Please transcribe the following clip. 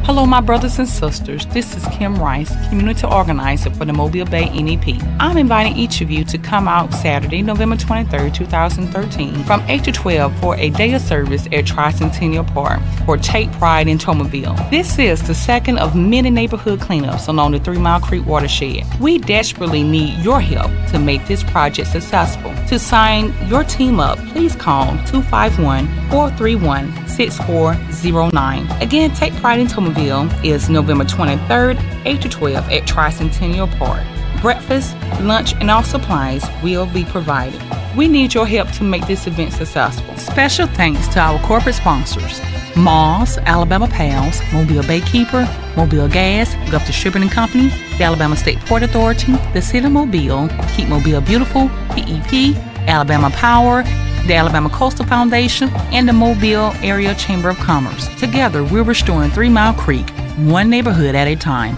Hello, my brothers and sisters. This is Kim Rice, Community Organizer for the Mobile Bay NEP. I'm inviting each of you to come out Saturday, November 23, 2013, from 8 to 12 for a day of service at Tricentennial Park for Take Pride in Tomerville. This is the second of many neighborhood cleanups along the 3 Mile Creek watershed. We desperately need your help to make this project successful. To sign your team up, please call 251-431-6409. Again, Take Pride in Tomerville is November 23rd, 8 to 12 at Tricentennial Park. Breakfast, lunch, and all supplies will be provided. We need your help to make this event successful. Special thanks to our corporate sponsors: Moss, Alabama Pals, Mobile Baykeeper, Mobile Gas, Gulf Distributing Company, the Alabama State Port Authority, the City of Mobile, Keep Mobile Beautiful, PEP, Alabama Power, the Alabama Coastal Foundation, and the Mobile Area Chamber of Commerce. Together, we're restoring 3 Mile Creek, one neighborhood at a time.